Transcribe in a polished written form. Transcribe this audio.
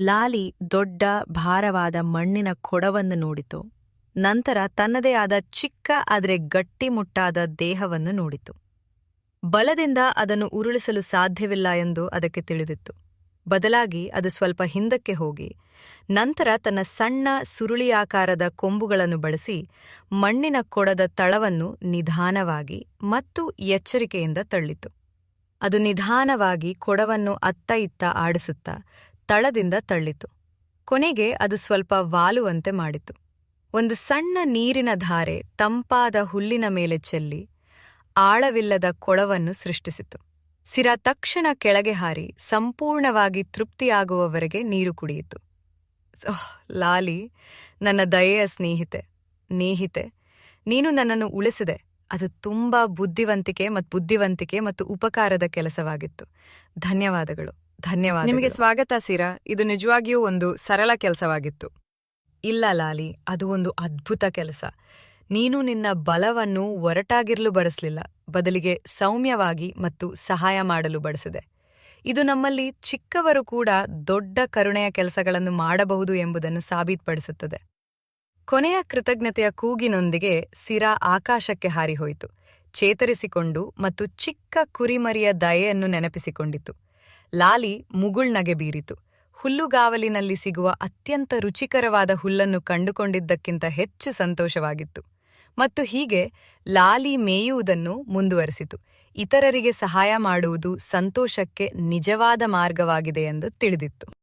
ಲಾಲಿ ದೊಡ್ಡ ಭಾರವಾದ ಮಣ್ಣಿನ ಕೊಡವನ್ನು ನೋಡಿತು. ನಂತರ ತನ್ನದೇ ಆದ ಚಿಕ್ಕ ಆದರೆ ಗಟ್ಟಿಮುಟ್ಟಾದ ದೇಹವನ್ನು ನೋಡಿತು. ಬಲದಿಂದ ಅದನ್ನು ಉರುಳಿಸಲು ಸಾಧ್ಯವಿಲ್ಲ ಎಂದು ಅದಕ್ಕೆ ತಿಳಿದಿತ್ತು. ಬದಲಾಗಿ ಅದು ಸ್ವಲ್ಪ ಹಿಂದಕ್ಕೆ ಹೋಗಿ ನಂತರ ತನ್ನ ಸಣ್ಣ ಸುರುಳಿಯಾಕಾರದ ಕೊಂಬುಗಳನ್ನು ಬಳಸಿ ಮಣ್ಣಿನ ಕೊಡದ ತಳವನ್ನು ನಿಧಾನವಾಗಿ ಮತ್ತು ಎಚ್ಚರಿಕೆಯಿಂದ ತಳ್ಳಿತು. ಅದು ನಿಧಾನವಾಗಿ ಕೊಡವನ್ನು ಅತ್ತ ಇತ್ತ ಆಡಿಸುತ್ತಾ ತಳದಿಂದ ತಳ್ಳಿತು. ಕೊನೆಗೆ ಅದು ಸ್ವಲ್ಪ ವಾಲುವಂತೆ ಮಾಡಿತು. ಒಂದು ಸಣ್ಣ ನೀರಿನ ಧಾರೆ ತಂಪಾದ ಹುಲ್ಲಿನ ಮೇಲೆ ಚೆಲ್ಲಿ ಆಳವಿಲ್ಲದ ಕೊಳವನ್ನು ಸೃಷ್ಟಿಸಿತು. ಸಿರಾ ತಕ್ಷಣ ಕೆಳಗೆ ಹಾರಿ ಸಂಪೂರ್ಣವಾಗಿ ತೃಪ್ತಿಯಾಗುವವರೆಗೆ ನೀರು ಕುಡಿಯಿತು. ಲಾಲಿ, ನನ್ನ ದಯೆಯ ಸ್ನೇಹಿತೆ, ನೀನು ನನ್ನನ್ನು ಉಳಿಸಿದೆ. ಅದು ತುಂಬಾ ಬುದ್ಧಿವಂತಿಕೆ ಮತ್ತು ಉಪಕಾರದ ಕೆಲಸವಾಗಿತ್ತು. ಧನ್ಯವಾದಗಳು. ನಿಮಗೆ ಸ್ವಾಗತ ಸಿರಾ. ಇದು ನಿಜವಾಗಿಯೂ ಒಂದು ಸರಳ ಕೆಲಸವಾಗಿತ್ತು. ಇಲ್ಲ ಲಾಲಿ, ಅದು ಒಂದು ಅದ್ಭುತ ಕೆಲಸ. ನೀನು ನಿನ್ನ ಬಲವನ್ನು ಒರಟಾಗಿರಲು ಬಳಸಲಿಲ್ಲ, ಬದಲಿಗೆ ಸೌಮ್ಯವಾಗಿ ಮತ್ತು ಸಹಾಯ ಮಾಡಲು ಬಳಸಿದೆ. ಇದು ನಮ್ಮಲ್ಲಿ ಚಿಕ್ಕವರು ಕೂಡ ದೊಡ್ಡ ಕರುಣೆಯ ಕೆಲಸಗಳನ್ನು ಮಾಡಬಹುದು ಎಂಬುದನ್ನು ಸಾಬೀತುಪಡಿಸುತ್ತದೆ. ಕೊನೆಯ ಕೃತಜ್ಞತೆಯ ಕೂಗಿನೊಂದಿಗೆ ಸಿರಾ ಆಕಾಶಕ್ಕೆ ಹಾರಿಹೋಯಿತು, ಚೇತರಿಸಿಕೊಂಡು ಮತ್ತು ಚಿಕ್ಕ ಕುರಿಮರಿಯ ದಯೆಯನ್ನು ನೆನಪಿಸಿಕೊಂಡಿತು. ಲಾಲಿ ಮುಗುಳ್ನಗೆ ಬೀರಿತು. ಹುಲ್ಲುಗಾವಲಿನಲ್ಲಿ ಸಿಗುವ ಅತ್ಯಂತ ರುಚಿಕರವಾದ ಹುಲ್ಲನ್ನು ಕಂಡುಕೊಂಡಿದ್ದಕ್ಕಿಂತ ಹೆಚ್ಚು ಸಂತೋಷವಾಗಿತ್ತು. ಮತ್ತು ಹೀಗೆ ಲಾಲಿ ಮೇಯುವುದನ್ನು ಮುಂದುವರೆಸಿತು. ಇತರರಿಗೆ ಸಹಾಯ ಮಾಡುವುದು ಸಂತೋಷಕ್ಕೆ ನಿಜವಾದ ಮಾರ್ಗವಾಗಿದೆ ಎಂದು ತಿಳಿದಿತ್ತು.